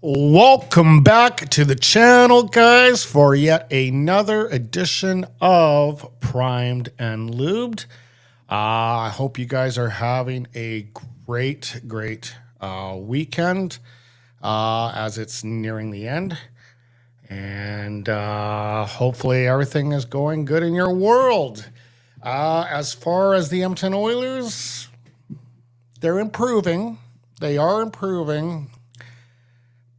Welcome back to the channel, guys, for yet another edition of Primed and Lubed. I hope you guys are having a great weekend as it's nearing the end. And hopefully everything is going good in your world. As far as the Edmonton Oilers, they're improving. They are improving.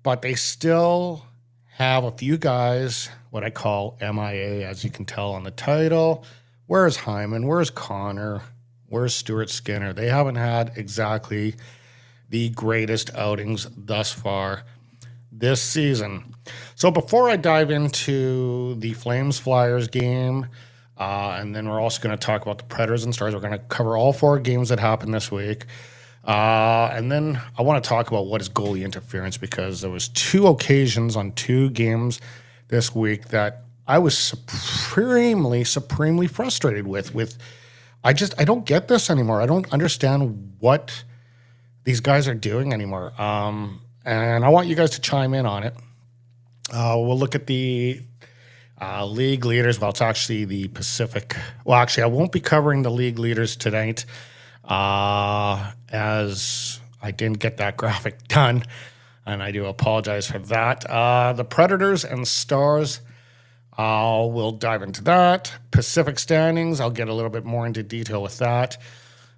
But they still have a few guys, what I call MIA, as you can tell on the title. Where's Hyman? Where's Connor? Where's Stuart Skinner? They haven't had exactly the greatest outings thus far this season. So before I dive into the Flames-Flyers game, and then we're also going to talk about the Predators and Stars. We're going to cover all four games that happened this week. And then I want to talk about what is goalie interference, because there was two occasions on two games this week that I was supremely frustrated with. I don't get this anymore. I don't understand what these guys are doing anymore. And I want you guys to chime in on it. We'll look at the league leaders. Well, it's actually the Pacific. Well, actually, I won't be covering the league leaders tonight. As I didn't get that graphic done, and I do apologize for that. The Predators and Stars, we'll dive into that. Pacific standings, I'll get a little bit more into detail with that.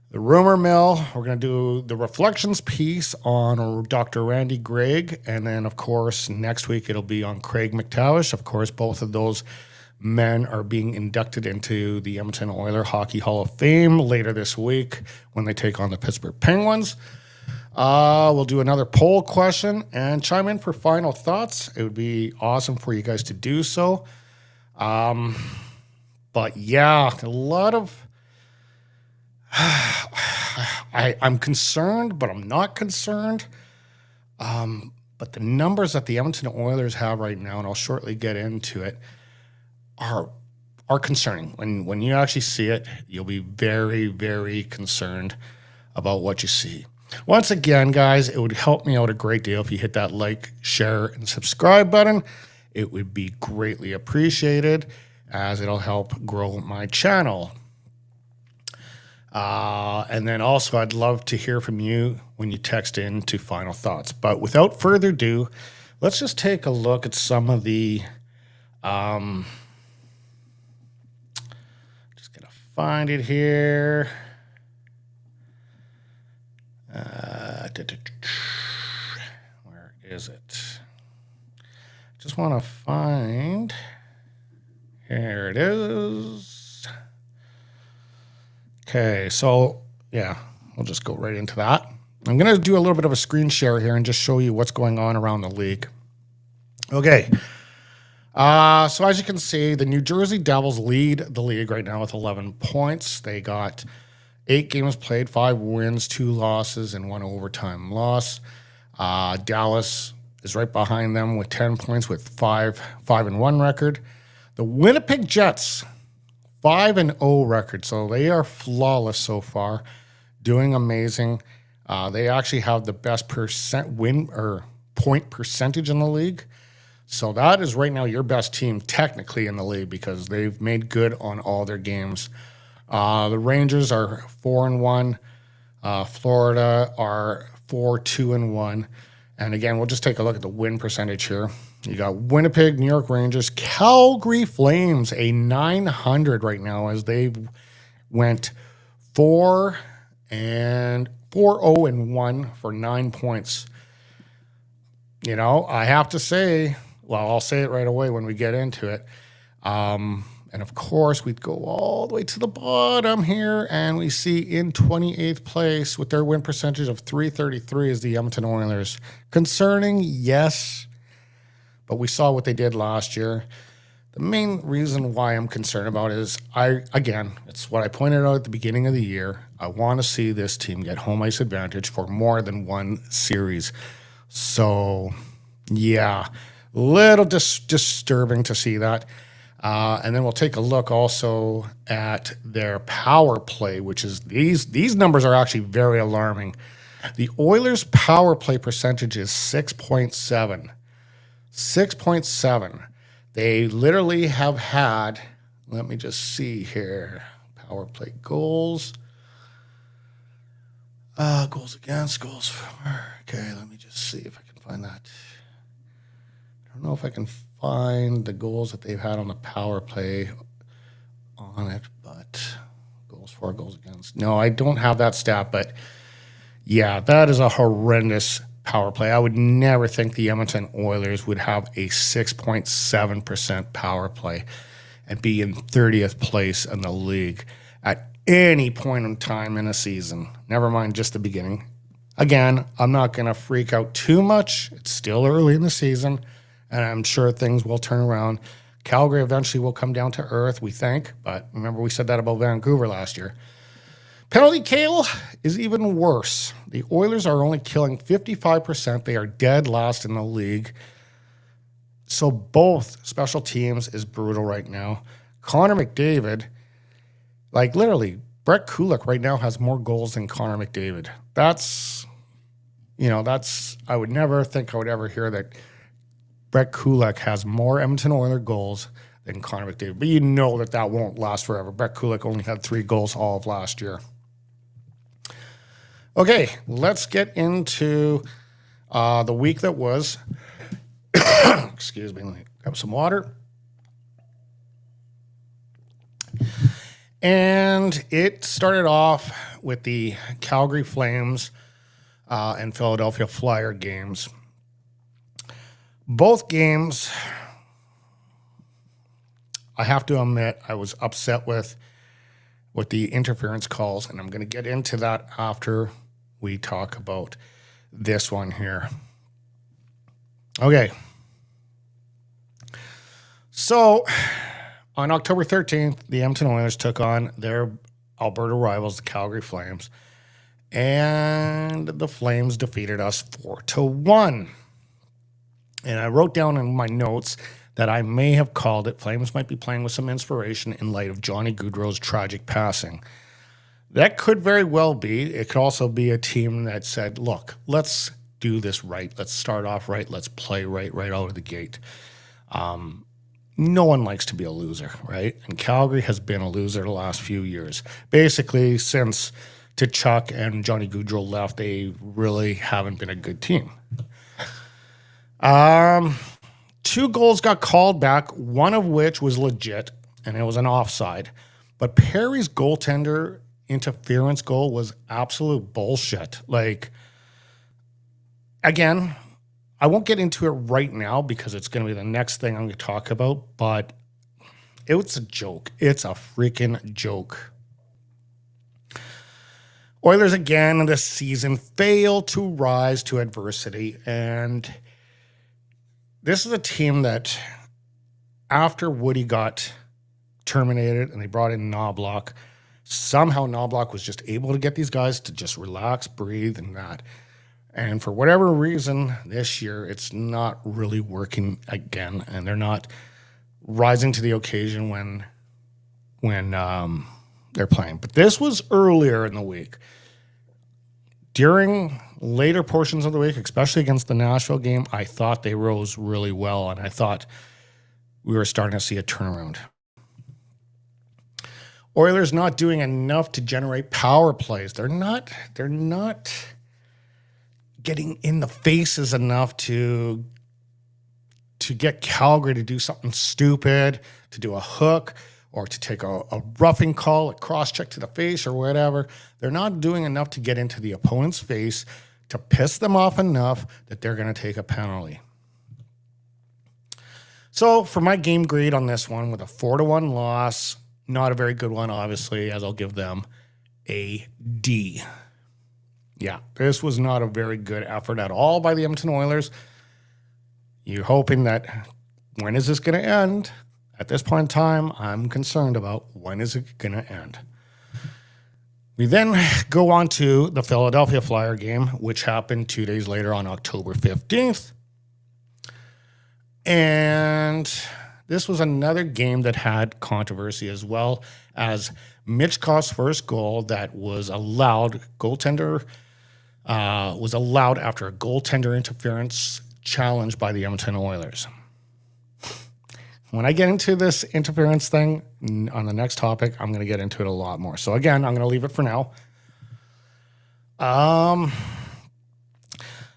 The rumor mill, we're going to do the reflections piece on Dr. Randy Gregg, and then, of course, next week it'll be on Craig McTavish. Of course, both of those men are being inducted into the Edmonton Oilers Hockey Hall of Fame later this week when they take on the Pittsburgh Penguins. We'll do another poll question and chime in for final thoughts. It would be awesome for you guys to do so. But yeah, a lot of... I'm concerned, but I'm not concerned. But the numbers that the Edmonton Oilers have right now, and I'll shortly get into it, are concerning. When you actually see it, you'll be very concerned about what you see. Once again, guys, it would help me out a great deal if you hit that like, share, and subscribe button. It would be greatly appreciated, as it'll help grow my channel. And then also, I'd love to hear from you when you text in to final thoughts. But without further ado, let's just take a look at some of the... Find it here. Where is it? Just want to find. Here it is. Okay, so yeah, we'll just go right into that. I'm going to do a little bit of a screen share here and just show you what's going on around the league. Okay. So as you can see, the New Jersey Devils lead the league right now with 11 points. They got 8 games played, 5 wins, 2 losses, and 1 overtime loss. Dallas is right behind them with 10 points with 5-1 record. The Winnipeg Jets, 5-0 record. So they are flawless so far, doing amazing. They actually have the best point percentage in the league. So that is right now your best team technically in the league, because they've made good on all their games. The Rangers are 4-1. Florida are 4-2-1. And again, we'll just take a look at the win percentage here. You got Winnipeg, New York Rangers, Calgary Flames, a 900 right now, as they went 4-0-1 for 9 points. You know, I have to say... Well, I'll say it right away when we get into it. And of course, we'd go all the way to the bottom here, and we see in 28th place with their win percentage of .333 is the Edmonton Oilers. Concerning, yes, but we saw what they did last year. The main reason why I'm concerned about it is, it's what I pointed out at the beginning of the year. I want to see this team get home ice advantage for more than one series. So, yeah. Little disturbing to see that. And then we'll take a look also at their power play, which is these numbers are actually very alarming. The Oilers' power play percentage is 6.7. 6.7. They literally have had, let me just see here, power play goals. Goals against, goals for. Okay, let me just see if I can find that. I don't know if I can find the goals that they've had on the power play on it, but goals for, goals against. No, I don't have that stat, but yeah, that is a horrendous power play. I would never think the Edmonton Oilers would have a 6.7% power play and be in 30th place in the league at any point in time in a season. Never mind just the beginning. Again, I'm not going to freak out too much. It's still early in the season, and I'm sure things will turn around. Calgary eventually will come down to earth, we think, but remember we said that about Vancouver last year. Penalty kill is even worse. The Oilers are only killing 55%. They are dead last in the league. So both special teams is brutal right now. Connor McDavid, like literally, Brett Kulak right now has more goals than Connor McDavid. That's, I would never think I would ever hear that Brett Kulak has more Edmonton Oilers goals than Connor McDavid. But you know that won't last forever. Brett Kulak only had 3 goals all of last year. Okay, let's get into the week that was. Excuse me, let me grab some water. And it started off with the Calgary Flames and Philadelphia Flyer games. Both games, I have to admit, I was upset with the interference calls, and I'm going to get into that after we talk about this one here. Okay. So, on October 13th, the Edmonton Oilers took on their Alberta rivals, the Calgary Flames, and the Flames defeated us 4-1. And I wrote down in my notes that I may have called it Flames might be playing with some inspiration in light of Johnny Gaudreau's tragic passing. That could very well be. It could also be a team that said, look, let's do this right. Let's start off right. Let's play right out of the gate. No one likes to be a loser, right? And Calgary has been a loser the last few years. Basically, since Tkachuk and Johnny Gaudreau left, they really haven't been a good team. 2 goals got called back, one of which was legit, and it was an offside. But Perry's goaltender interference goal was absolute bullshit. Like, again, I won't get into it right now because it's going to be the next thing I'm going to talk about, but it's a joke. It's a freaking joke. Oilers again this season fail to rise to adversity, and this is a team that after Woody got terminated and they brought in Knobloch, somehow Knobloch was just able to get these guys to just relax, breathe, and that. And for whatever reason, this year, it's not really working again, and they're not rising to the occasion when they're playing. But this was earlier in the week. During later portions of the week, especially against the Nashville game, I thought they rose really well, and I thought we were starting to see a turnaround. Oilers not doing enough to generate power plays. They're not getting in the faces enough to get Calgary to do something stupid, to do a hook, or to take a roughing call, a cross-check to the face or whatever. They're not doing enough to get into the opponent's face to piss them off enough that they're going to take a penalty. So for my game grade on this one, with a 4-1 loss, not a very good one, obviously, as I'll give them a D. Yeah, this was not a very good effort at all by the Edmonton Oilers. You're hoping that when is this going to end? At this point in time, I'm concerned about when is it going to end. We then go on to the Philadelphia Flyer game, which happened 2 days later on October 15th. And this was another game that had controversy as well, as Mitch Koff's first goal that was allowed, goaltender was allowed after a goaltender interference challenge by the Edmonton Oilers. When I get into this interference thing on the next topic, I'm going to get into it a lot more. So again, I'm going to leave it for now.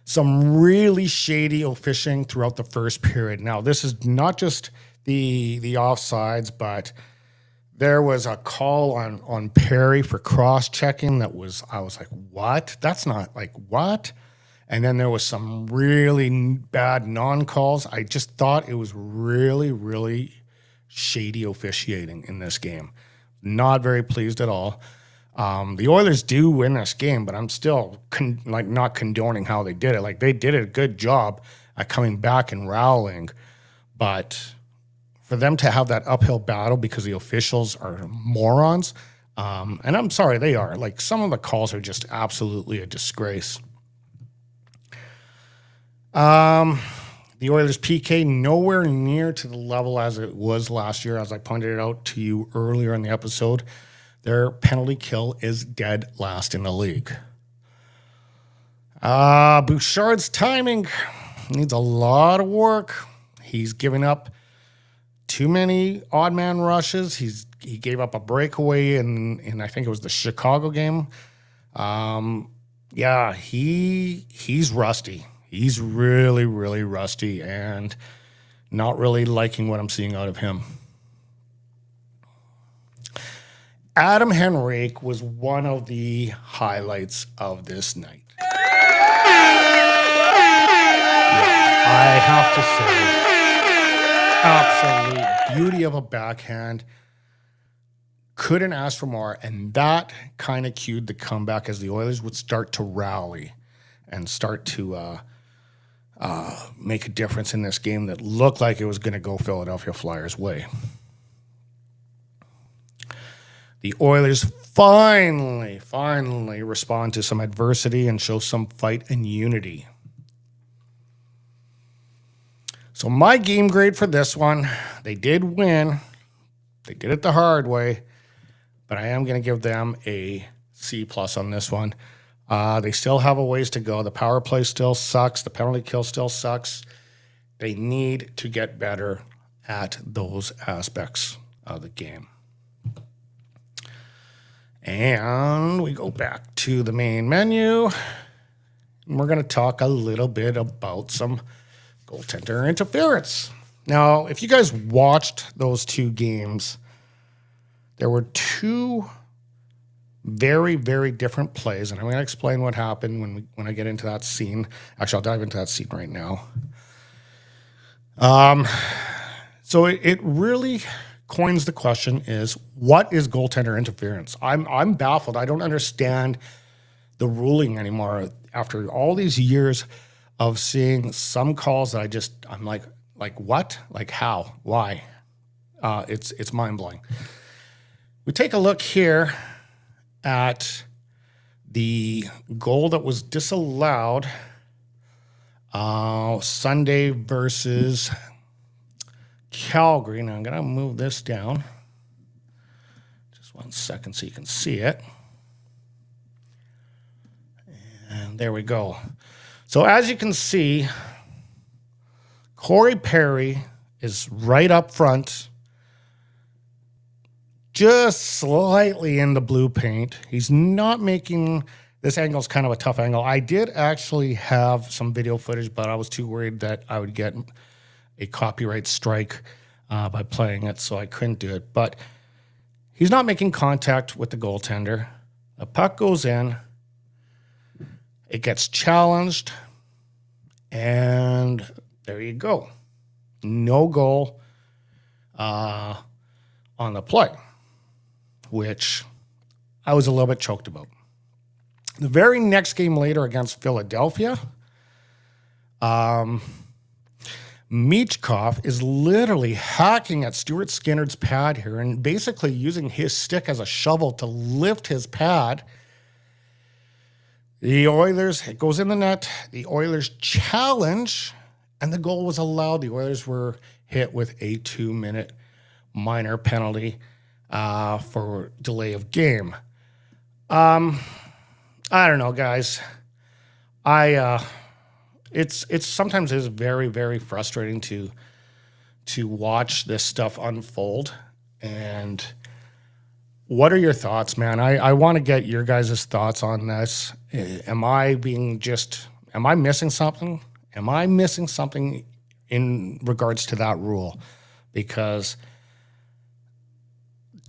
Some really shady fishing throughout the first period. Now, this is not just the offsides, but there was a call on Perry for cross-checking I was like, what? That's not like, what? And then there was some really bad non-calls. I just thought it was really, really shady officiating in this game. Not very pleased at all. The Oilers do win this game, but I'm still not condoning how they did it. Like, they did a good job at coming back and rallying, but for them to have that uphill battle because the officials are morons, and I'm sorry, they are. Like, some of the calls are just absolutely a disgrace. The Oilers PK nowhere near to the level as it was last year, as I pointed it out to you earlier in the episode. Their penalty kill is dead last in the league. Bouchard's timing needs a lot of work. He's giving up too many odd man rushes. He gave up a breakaway in I think it was the Chicago game. Yeah, he's rusty. He's really, really rusty and not really liking what I'm seeing out of him. Adam Henrique was one of the highlights of this night. Yeah, I have to say, absolute beauty of a backhand. Couldn't ask for more, and that kind of cued the comeback as the Oilers would start to rally and start to make a difference in this game that looked like it was going to go Philadelphia Flyers' way. The Oilers finally respond to some adversity and show some fight and unity. So my game grade for this one, they did win. They did it the hard way, but I am going to give them a C+ on this one. They still have a ways to go. The power play still sucks. The penalty kill still sucks. They need to get better at those aspects of the game. And we go back to the main menu. And we're going to talk a little bit about some goaltender interference. Now, if you guys watched those two games, there were two very, very different plays, and I'm going to explain what happened when I get into that scene. Actually, I'll dive into that scene right now. So it really coins the question is, what is goaltender interference? I'm baffled. I don't understand the ruling anymore after all these years of seeing some calls that I'm like what? Like how? Why? It's mind-blowing. We take a look here at the goal that was disallowed Sunday versus Calgary. Now I'm going to move this down. Just 1 second so you can see it. And there we go. So as you can see, Corey Perry is right up front, just slightly in the blue paint. He's not making, this angle is kind of a tough angle. I did actually have some video footage, but I was too worried that I would get a copyright strike by playing it, so I couldn't do it. But he's not making contact with the goaltender. The puck goes in. It gets challenged. And there you go. No goal on the play, which I was a little bit choked about. The very next game later against Philadelphia, Michkov is literally hacking at Stuart Skinner's pad here and basically using his stick as a shovel to lift his pad. The Oilers, it goes in the net. The Oilers challenge, and the goal was allowed. The Oilers were hit with a 2-minute minor penalty for delay of game. I don't know, guys. It's sometimes is very, very frustrating to watch this stuff unfold. And what are your thoughts, man? I want to get your guys' thoughts on this. Am I missing something? Am I missing something in regards to that rule? Because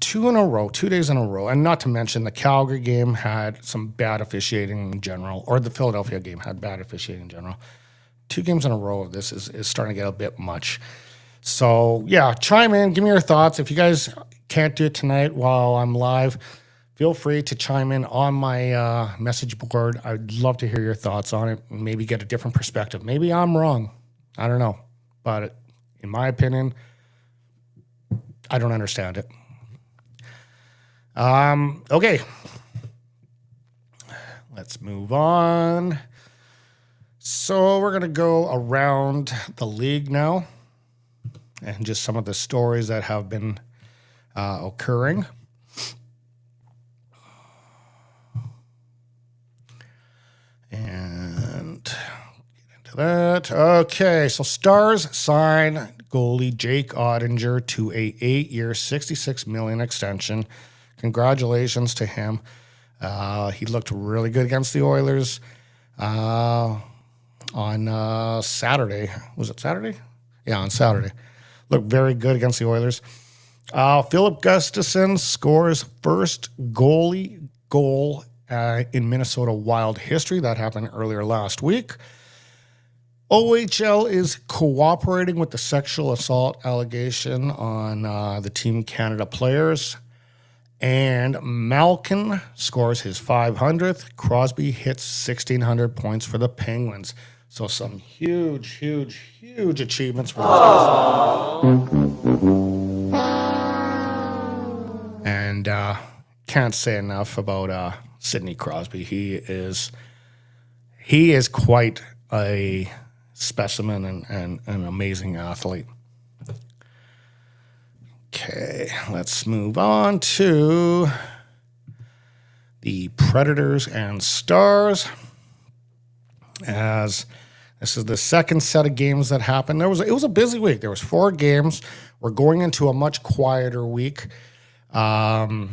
2 days in a row, and not to mention the Calgary game had some bad officiating in general, or the Philadelphia game had bad officiating in general. 2 games in a row of this is starting to get a bit much. So, yeah, chime in. Give me your thoughts. If you guys can't do it tonight while I'm live, feel free to chime in on my message board. I'd love to hear your thoughts on it and maybe get a different perspective. Maybe I'm wrong. I don't know. But in my opinion, I don't understand it. Okay. Let's move on. So we're going to go around the league now and just some of the stories that have been occurring. And get into that. Okay, so Stars sign goalie Jake Ottinger to a 8-year, $66 million extension. Congratulations to him. He looked really good against the Oilers on Saturday. Was it Saturday? Yeah, on Saturday. Looked very good against the Oilers. Philip Gustafson scores first goalie goal in Minnesota Wild history. That happened earlier last week. OHL is cooperating with the sexual assault allegation on the Team Canada players. And Malkin scores his 500th. Crosby hits 1,600 points for the Penguins. So some huge, huge, huge achievements for those guys. And can't say enough about Sidney Crosby. He is quite a specimen and an amazing athlete. Okay, let's move on to the Predators and Stars. As this is the second set of games that happened. It was a busy week. There was 4 games. We're going into a much quieter week, as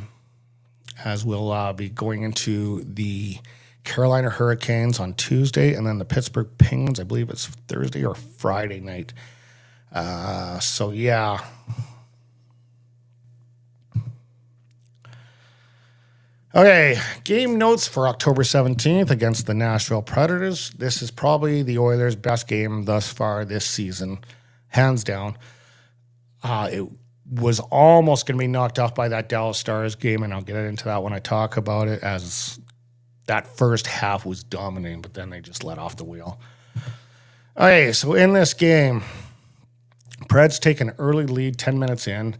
we'll be going into the Carolina Hurricanes on Tuesday, and then the Pittsburgh Penguins. I believe it's Thursday or Friday night. So yeah. Okay, game notes for October 17th against the Nashville Predators. This is probably the Oilers' best game thus far this season, hands down. It was almost going to be knocked off by that Dallas Stars game, and I'll get into that when I talk about it, as that first half was dominating, but then they just let off the wheel. Okay, so in this game, Preds take an early lead 10 minutes in,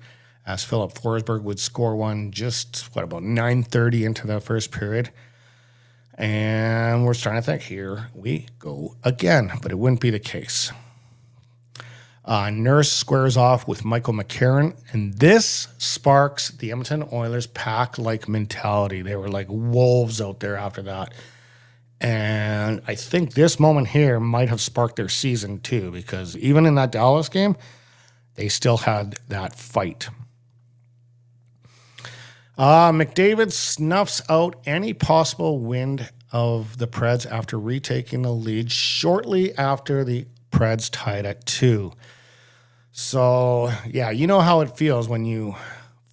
as Philip Forsberg would score one about 9:30 into the first period. And we're starting to think, here we go again, but it wouldn't be the case. Nurse squares off with Michael McCarron, and this sparks the Edmonton Oilers pack-like mentality. They were like wolves out there after that. And I think this moment here might have sparked their season too, because even in that Dallas game, they still had that fight. McDavid snuffs out any possible win of the Preds after retaking the lead shortly after the Preds tied at 2. So, yeah, you know how it feels when you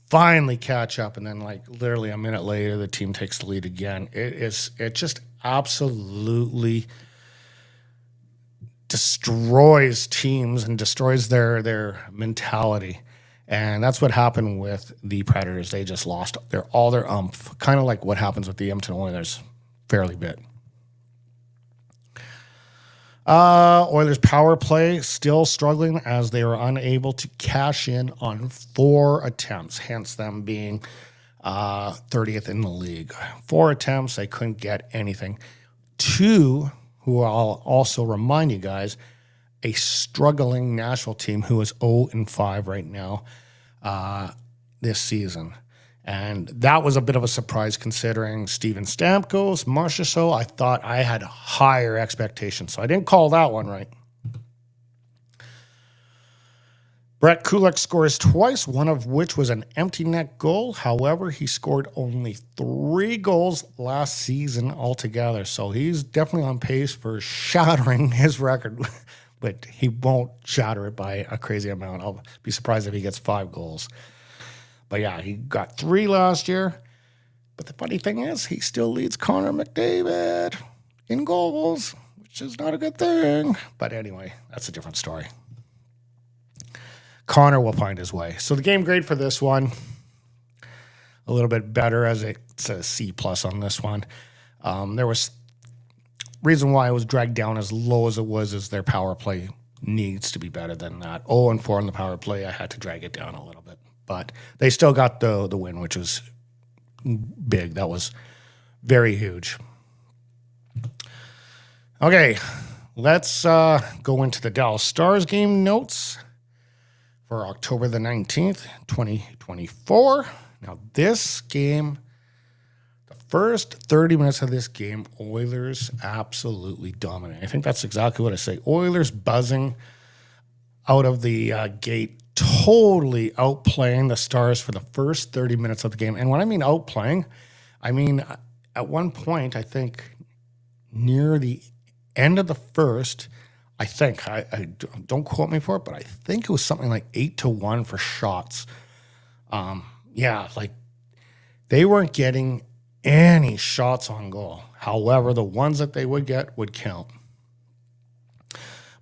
finally catch up and then, like, literally a minute later, the team takes the lead again. It just absolutely destroys teams and destroys their mentality. And that's what happened with the Predators. They just lost all their umph, kind of like what happens with the Edmonton Oilers fairly bit. Oilers power play still struggling, as they were unable to cash in on 4 attempts, hence them being 30th in the league. 4 attempts, they couldn't get anything. 2, who I'll also remind you guys, a struggling Nashville team who is 0-5 right now this season. And that was a bit of a surprise considering Steven Stamkos, Marchessault. I thought I had higher expectations, so I didn't call that one right. Brett Kulak scores twice, one of which was an empty net goal. However, he scored only 3 goals last season altogether. So he's definitely on pace for shattering his record, but he won't shatter it by a crazy amount. I'll be surprised if he gets 5 goals. But yeah, he got 3 last year. But the funny thing is, he still leads Connor McDavid in goals, which is not a good thing. But anyway, that's a different story. Connor will find his way. So the game grade for this one, a little bit better, as it's a C+ on this one. There was reason why it was dragged down as low as it was is their power play needs to be better than that. 0-4 on the power play, I had to drag it down a little bit. But they still got the win, which was big. That was very huge. Okay, let's go into the Dallas Stars game notes for October the 19th, 2024. Now, this game, the first 30 minutes of this game, Oilers absolutely dominate. I think that's exactly what I say. Oilers buzzing out of the gate, totally outplaying the Stars for the first 30 minutes of the game. And when I mean outplaying, I mean at one point, I think near the end of the first, I think, I don't quote me for it, but I think it was something like 8-1 for shots. Yeah, like they weren't getting any shots on goal. However, the ones that they would get would count.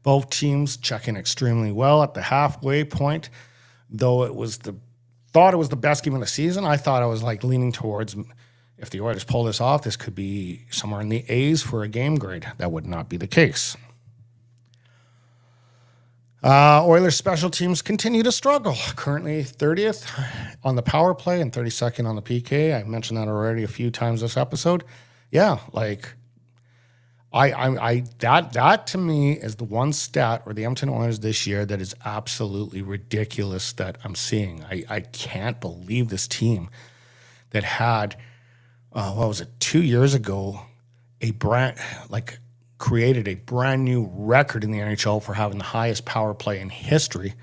Both teams checking extremely well at the halfway point. Though it was the best game of the season, I thought I was like leaning towards, if the Oilers pull this off, this could be somewhere in the A's for a game grade. That would not be the case. Oilers special teams continue to struggle. Currently 30th on the power play and 32nd on the PK. I mentioned that already a few times this episode. Yeah, like that to me is the one stat or the Edmonton Oilers this year that is absolutely ridiculous that I'm seeing. I can't believe this team that had 2 years ago created a brand new record in the NHL for having the highest power play in history,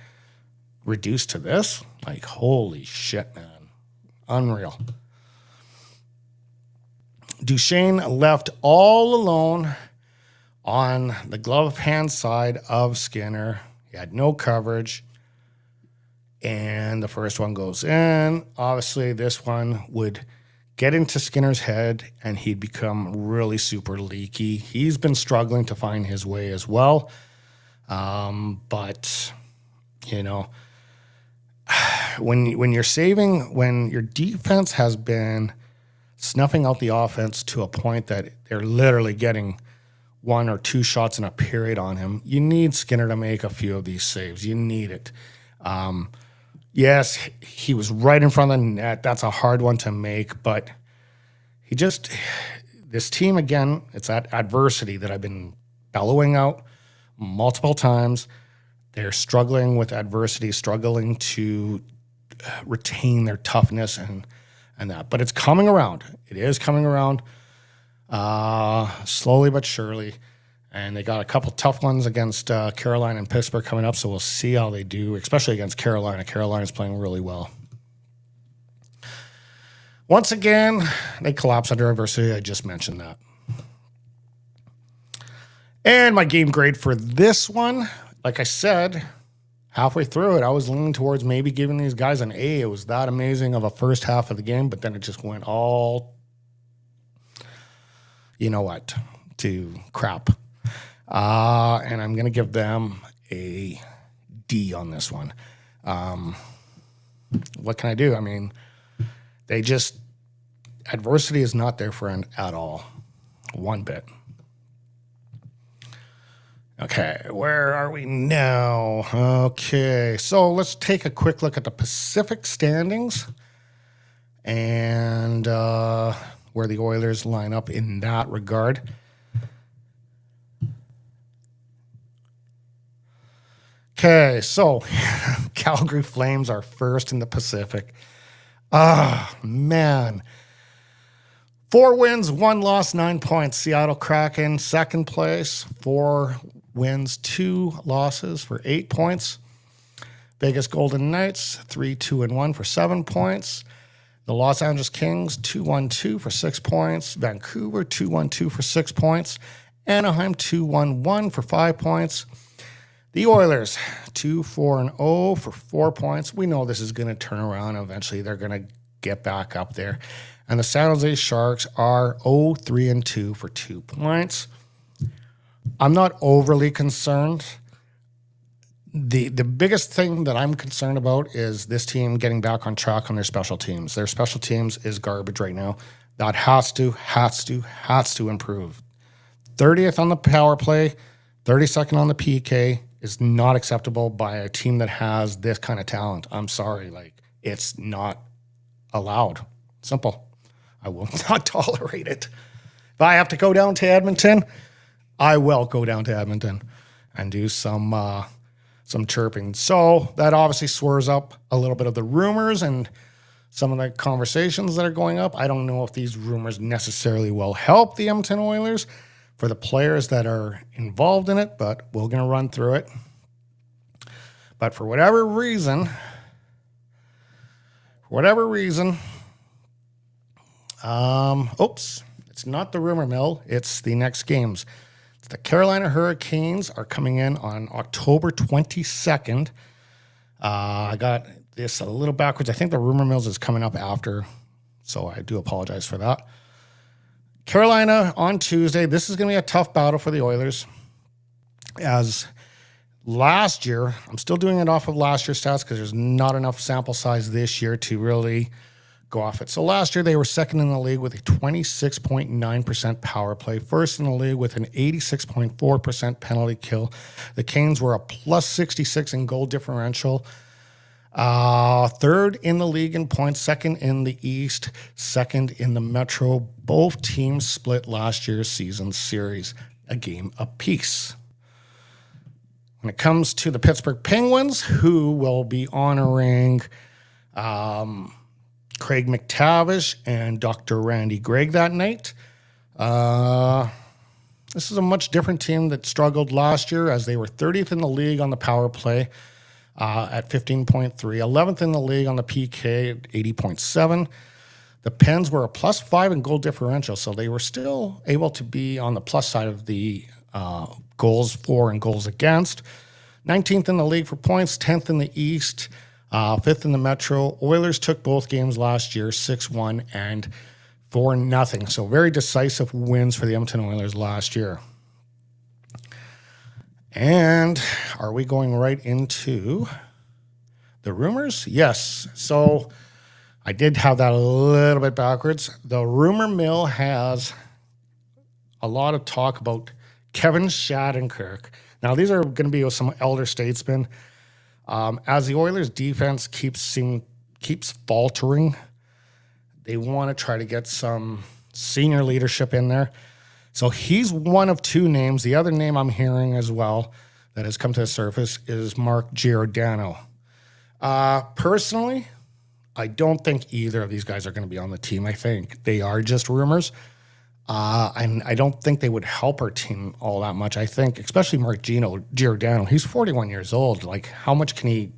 reduced to this. Like, holy shit, man. Unreal. Duchesne left all alone on the glove hand side of Skinner. He had no coverage. And the first one goes in. Obviously, this one would get into Skinner's head, and he'd become really super leaky. He's been struggling to find his way as well. But, you know, when your defense has been snuffing out the offense to a point that they're literally getting 1 or 2 shots in a period on him, you need Skinner to make a few of these saves. You need it. Yes, he was right in front of the net. That's a hard one to make, but this team, again, it's that adversity that I've been bellowing out multiple times. They're struggling with adversity, struggling to retain their toughness and that. But it's coming around. It is coming around slowly but surely. And they got a couple tough ones against Carolina and Pittsburgh coming up, so we'll see how they do, especially against Carolina. Carolina's playing really well. Once again, they collapse under adversity. I just mentioned that. And my game grade for this one, like I said, halfway through it, I was leaning towards maybe giving these guys an A. It was that amazing of a first half of the game, but then it just went all, you know what, to crap. And I'm going to give them a D on this one. What can I do? I mean, adversity is not their friend at all. One bit. Okay, where are we now? Okay, so let's take a quick look at the Pacific standings and where the Oilers line up in that regard. Okay, so Calgary Flames are first in the Pacific. Man. 4 wins, 1 loss, 9 points. Seattle Kraken, second place. 4 wins, 2 losses for 8 points. Vegas Golden Knights, 3-2-1 for 7 points. The Los Angeles Kings, 2-1-2 for 6 points. Vancouver, 2-1-2 for 6 points. Anaheim, 2-1-1 for 5 points. The Oilers, 2-4-0 for 4 points. We know this is going to turn around. Eventually, they're going to get back up there. And the San Jose Sharks are 0-3-2 for 2 points. I'm not overly concerned. The biggest thing that I'm concerned about is this team getting back on track on their special teams. Their special teams is garbage right now. That has to improve. 30th on the power play, 32nd on the PK is not acceptable by a team that has this kind of talent. I'm sorry. It's not allowed. Simple. I will not tolerate it. If I have to go down to Edmonton, I will go down to Edmonton and do some chirping. So that obviously swears up a little bit of the rumors and some of the conversations that are going up. I don't know if these rumors necessarily will help the Edmonton Oilers for the players that are involved in it, but we're going to run through it. But for whatever reason, it's not the rumor mill. It's the next games. It's the Carolina Hurricanes are coming in on October 22nd. I got this a little backwards. I think the rumor mills is coming up after, so I do apologize for that. Carolina on Tuesday. This is going to be a tough battle for the Oilers. As last year, I'm still doing it off of last year's stats because there's not enough sample size this year to really go off it. So last year they were second in the league with a 26.9% power play, first in the league with an 86.4% penalty kill. The Canes were a plus 66 in goal differential, third in the league in points, second in the East, second in the Metro. Both teams split last year's season series a game apiece. When it comes to the Pittsburgh Penguins, who will be honoring Craig McTavish and Dr. Randy Gregg that night. This is a much different team that struggled last year as they were 30th in the league on the power play at 15.3, 11th in the league on the PK at 80.7. The Pens were a plus 5 in goal differential, so they were still able to be on the plus side of the goals for and goals against. 19th in the league for points, 10th in the East, 5th in the Metro. Oilers took both games last year, 6-1 and 4-0. So very decisive wins for the Edmonton Oilers last year. And are we going right into the rumors? Yes. So I did have that a little bit backwards. The rumor mill has a lot of talk about Kevin Shattenkirk. Now, these are going to be with some elder statesmen. As the Oilers' defense keeps faltering, they want to try to get some senior leadership in there. So he's one of 2 names. The other name I'm hearing as well that has come to the surface is Mark Giordano. Personally, I don't think either of these guys are going to be on the team. I think they are just rumors. And I don't think they would help our team all that much. I think, especially Mark Giordano, he's 41 years old. Like, how much can he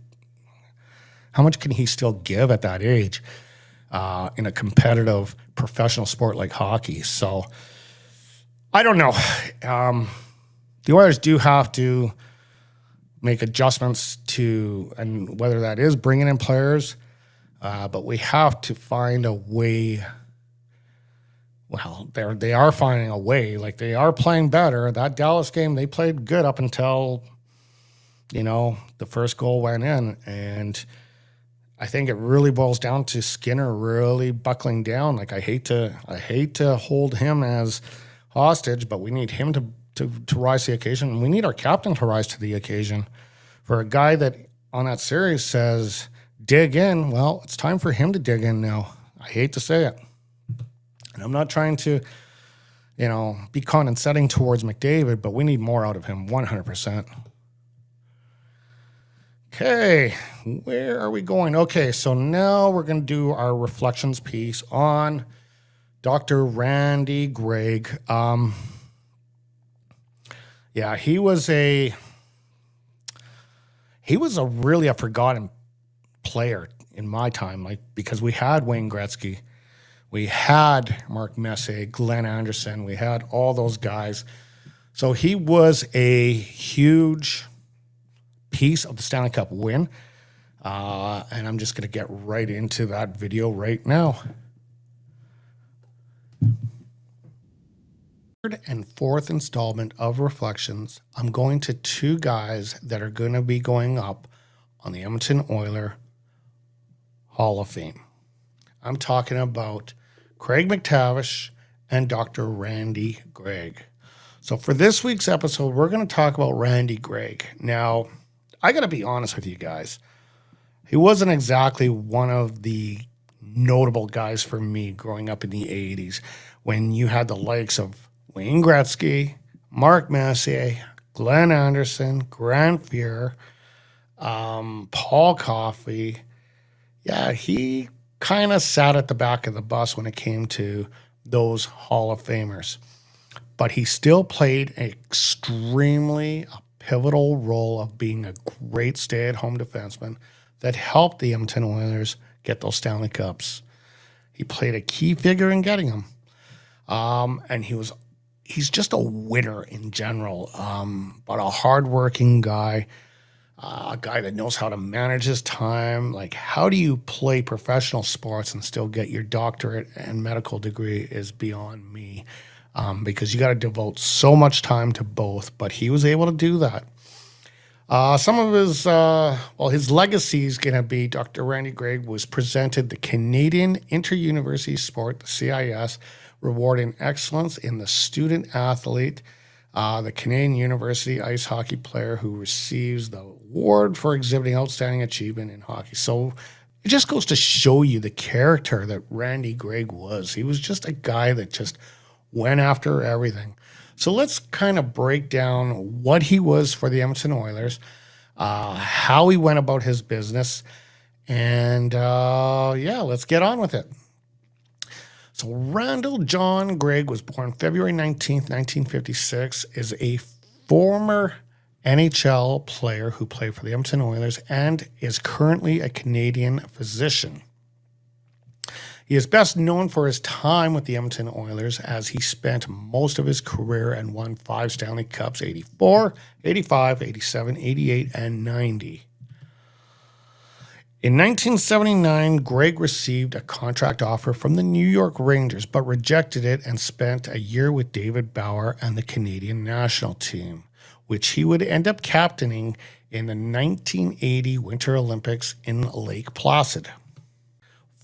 still give at that age in a competitive professional sport like hockey? So I don't know. The Oilers do have to make adjustments to, and whether that is bringing in players, but we have to find a way. Well, they are finding a way. Like, they are playing better. That Dallas game, they played good up until, the first goal went in. And I think it really boils down to Skinner really buckling down. Like, I hate to hold him as hostage, but we need him to rise to the occasion. We need our captain to rise to the occasion. For a guy that on that series says, dig in, well, it's time for him to dig in now. I hate to say it. And I'm not trying to, be condescending towards McDavid, but we need more out of him, 100%. Okay, where are we going? Okay, so now we're going to do our reflections piece on Dr. Randy Gregg. Yeah, he was a really a forgotten player in my time, like because we had Wayne Gretzky, we had Mark Messier, Glenn Anderson, we had all those guys. So he was a huge piece of the Stanley Cup win. And I'm just going to get right into that video right now. Third and fourth installment of Reflections, I'm going to two guys that are going to be going up on the Edmonton Oilers Hall of Fame. I'm talking about Craig McTavish and Dr. Randy Gregg. So for this week's episode, we're going to talk about Randy Gregg. Now, I got to be honest with you guys. He wasn't exactly one of the notable guys for me growing up in the 80s when you had the likes of Wayne Gretzky, Mark Messier, Glenn Anderson, Grant Fuhr, Paul Coffey. Yeah, he kind of sat at the back of the bus when it came to those Hall of Famers. But he still played an extremely pivotal role of being a great stay-at-home defenseman that helped the Edmonton Oilers get those Stanley Cups. He played a key figure in getting them. And he's just a winner in general, but a hardworking guy, a guy that knows how to manage his time. Like, how do you play professional sports and still get your doctorate and medical degree is beyond me, because you got to devote so much time to both, but he was able to do that. Some of his legacy is going to be Dr. Randy Gregg was presented the Canadian Inter-University Sport, the CIS, rewarding excellence in the student athlete, the Canadian University ice hockey player who receives the award for exhibiting outstanding achievement in hockey. So it just goes to show you the character that Randy Gregg was. He was just a guy that just went after everything. So let's kind of break down what he was for the Edmonton Oilers, how he went about his business, and let's get on with it. So Randall John Gregg was born February 19th, 1956, is a former NHL player who played for the Edmonton Oilers and is currently a Canadian physician. He is best known for his time with the Edmonton Oilers as he spent most of his career and won 5 Stanley Cups, 84, 85, 87, 88, and 90. In 1979, Gregg received a contract offer from the New York Rangers, but rejected it and spent a year with David Bauer and the Canadian national team, which he would end up captaining in the 1980 Winter Olympics in Lake Placid.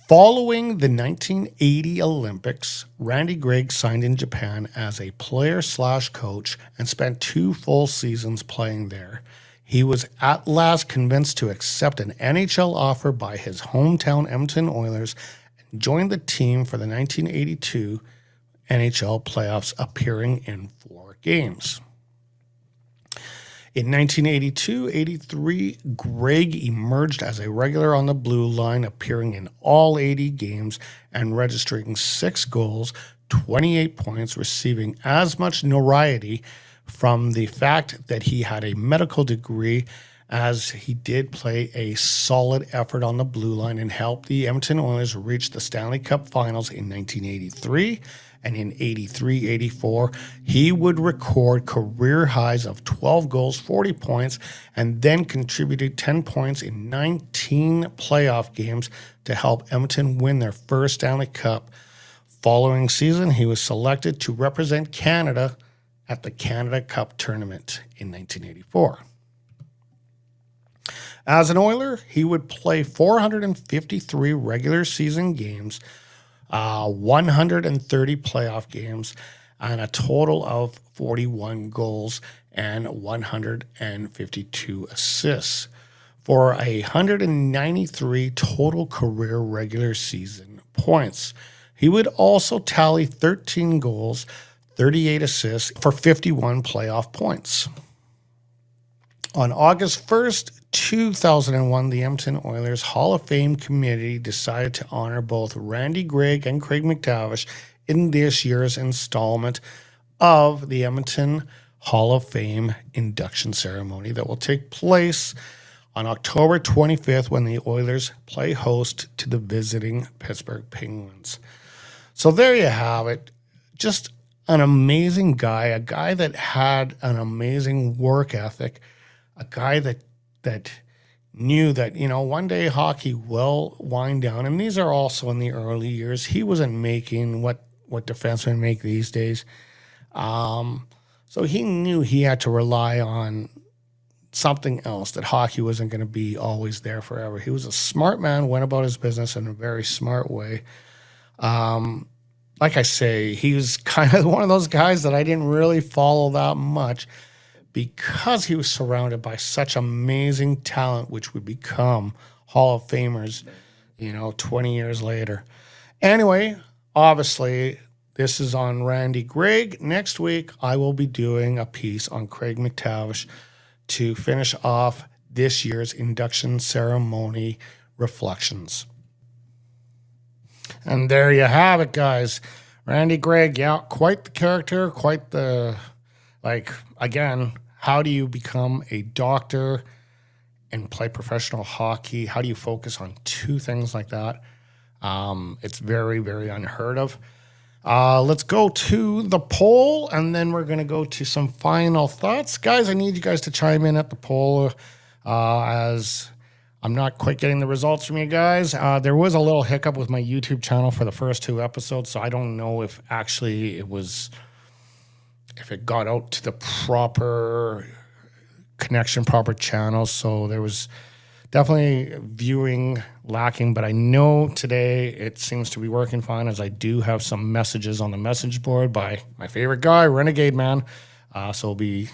Following the 1980 Olympics, Randy Gregg signed in Japan as a player/coach and spent 2 full seasons playing there. He was at last convinced to accept an NHL offer by his hometown Edmonton Oilers and joined the team for the 1982 NHL playoffs, appearing in 4 games. In 1982-83, Gregg emerged as a regular on the blue line, appearing in all 80 games and registering 6 goals, 28 points, receiving as much notoriety from the fact that he had a medical degree as he did play a solid effort on the blue line and helped the Edmonton Oilers reach the Stanley Cup Finals in 1983. And in 83-84, he would record career highs of 12 goals, 40 points, and then contributed 10 points in 19 playoff games to help Edmonton win their first Stanley Cup. Following season, he was selected to represent Canada at the Canada Cup tournament in 1984. As an Oiler, he would play 453 regular season games, 130 playoff games, and a total of 41 goals and 152 assists for 193 total career regular season points. He would also tally 13 goals, 38 assists for 51 playoff points. On August 1st, 2001, the Edmonton Oilers Hall of Fame committee decided to honor both Randy Gregg and Craig MacTavish in this year's installment of the Edmonton Hall of Fame induction ceremony that will take place on October 25th when the Oilers play host to the visiting Pittsburgh Penguins. So there you have it. Just an amazing guy, a guy that had an amazing work ethic, a guy that knew that, one day hockey will wind down. And these are also in the early years. He wasn't making what defensemen make these days. So he knew he had to rely on something else, that hockey wasn't going to be always there forever. He was a smart man, went about his business in a very smart way. Like I say, he was kind of one of those guys that I didn't really follow that much because he was surrounded by such amazing talent, which would become Hall of Famers, 20 years later. Anyway, obviously, this is on Randy Gregg. Next week, I will be doing a piece on Craig MacTavish to finish off this year's induction ceremony reflections. And there you have it, guys. Randy Gregg, yeah, quite the character, quite the, again, how do you become a doctor and play professional hockey? How do you focus on two things like that? It's very, very unheard of. Let's go to the poll, and then we're going to go to some final thoughts. Guys, I need you guys to chime in at the poll as I'm not quite getting the results from you guys. There was a little hiccup with my YouTube channel for the first 2 episodes, so I don't know if actually if it got out to the proper connection, proper channels. So there was definitely viewing lacking, but I know today it seems to be working fine, as I do have some messages on the message board by my favorite guy, Renegade Man. So we'll be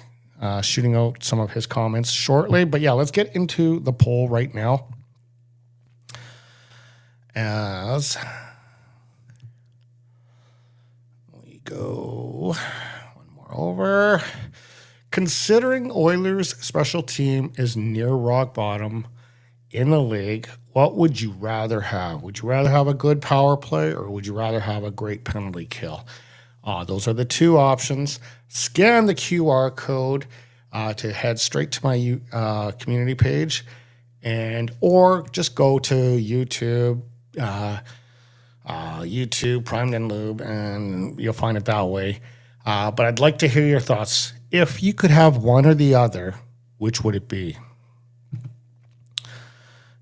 shooting out some of his comments shortly. But yeah, let's get into the poll right now. As we go one more over. Considering Oilers' special team is near rock bottom in the league, what would you rather have? Would you rather have a good power play, or would you rather have a great penalty kill? Those are the two options. Scan the QR code to head straight to my community page, or just go to YouTube, Primed and Lube, and you'll find it that way. But I'd like to hear your thoughts. If you could have one or the other, which would it be?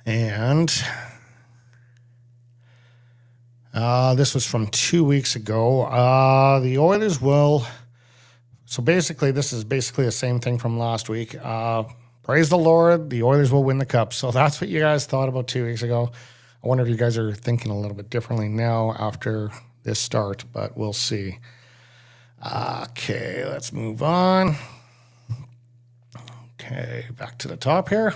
And this was from 2 weeks ago. The Oilers will... So basically, this is basically the same thing from last week. Praise the Lord, the Oilers will win the Cup. So that's what you guys thought about 2 weeks ago. I wonder if you guys are thinking a little bit differently now after this start, but we'll see. Okay, let's move on. Okay, back to the top here.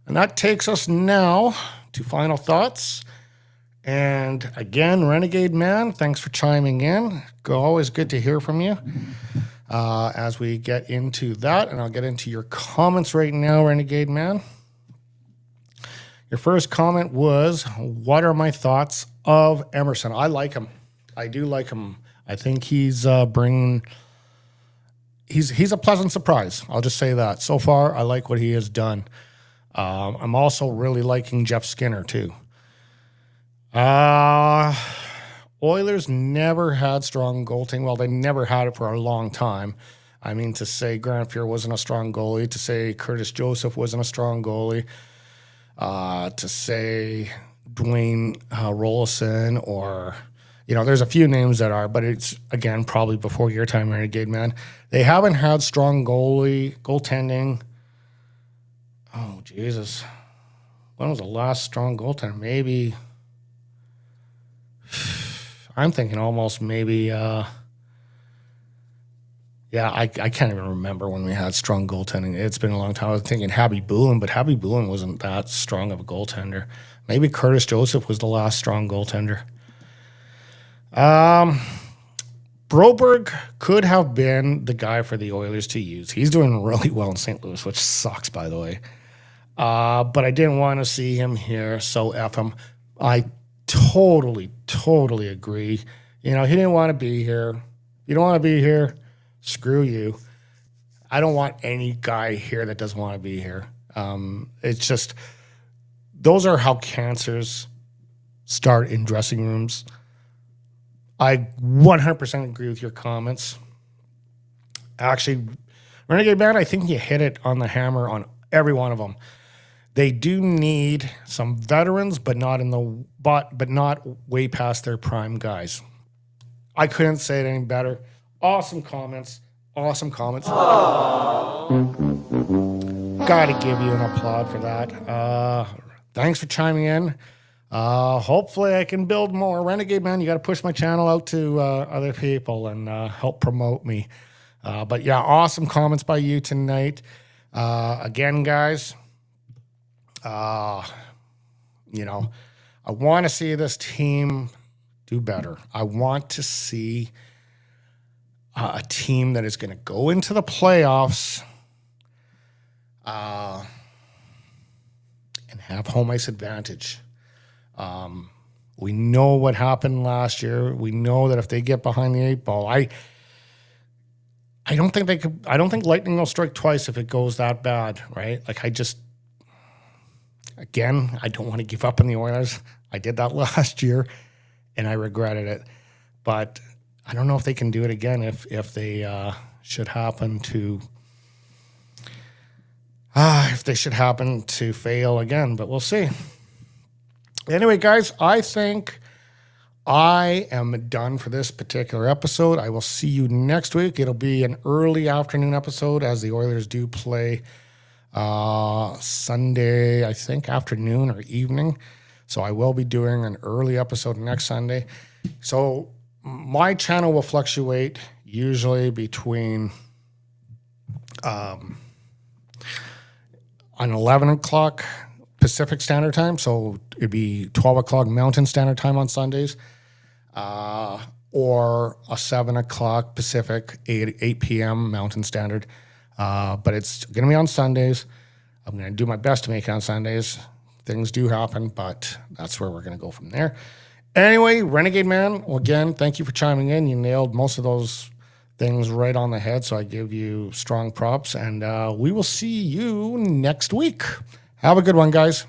And that takes us now to final thoughts. And again, Renegade Man, thanks for chiming in. Always good to hear from you as we get into that. And I'll get into your comments right now, Renegade Man. Your first comment was, what are my thoughts of Emerson? I like him. I do like him. I think he's bringing... He's a pleasant surprise. I'll just say that. So far, I like what he has done. I'm also really liking Jeff Skinner, too. Oilers never had strong goaltending. Well, they never had it for a long time. I mean, to say Grant Fuhr wasn't a strong goalie, to say Curtis Joseph wasn't a strong goalie, to say Dwayne Rollison, or, there's a few names that are, but it's, again, probably before your time, Renegade Man. They haven't had strong goaltending. Oh, Jesus. When was the last strong goaltender? Maybe... I'm thinking almost maybe, I can't even remember when we had strong goaltending. It's been a long time. I was thinking Habby Boulin, but Habby Boulin wasn't that strong of a goaltender. Maybe Curtis Joseph was the last strong goaltender. Broberg could have been the guy for the Oilers to use. He's doing really well in St. Louis, which sucks, by the way. But I didn't want to see him here, so F him. I totally agree. He didn't want to be here. You don't want to be here, screw you. I don't want any guy here that doesn't want to be here. It's just, those are how cancers start in dressing rooms. I 100% agree with your comments. Actually, Renegade Man, I think you hit it on the hammer on every one of them. They do need some veterans, but not not way past their prime guys. I couldn't say it any better. Awesome comments. Gotta give you an applaud for that. Thanks for chiming in. Hopefully I can build more. Renegade Man, you got to push my channel out to other people and help promote me. But yeah, awesome comments by you tonight. Again, guys, I want to see this team do better. I want to see a team that is going to go into the playoffs and have home ice advantage. We know what happened last year. We know that if they get behind the 8 ball, I don't think they could. I don't think lightning will strike twice if it goes that bad, right? Like, I don't want to give up on the Oilers. I did that last year, and I regretted it. But I don't know if they can do it again if they should happen to fail again. But we'll see. Anyway, guys, I think I am done for this particular episode. I will see you next week. It'll be an early afternoon episode as the Oilers do play Sunday, I think, afternoon or evening. So I will be doing an early episode next Sunday. So my channel will fluctuate usually between on 11 o'clock Pacific Standard Time, so it'd be 12 o'clock Mountain Standard Time on Sundays, or a 7 o'clock Pacific, 8 p.m. Mountain Standard. But it's going to be on Sundays. I'm going to do my best to make it on Sundays. Things do happen, but that's where we're going to go from there. Anyway, Renegade Man, well, again, thank you for chiming in. You nailed most of those things right on the head, so I give you strong props, and we will see you next week. Have a good one, guys.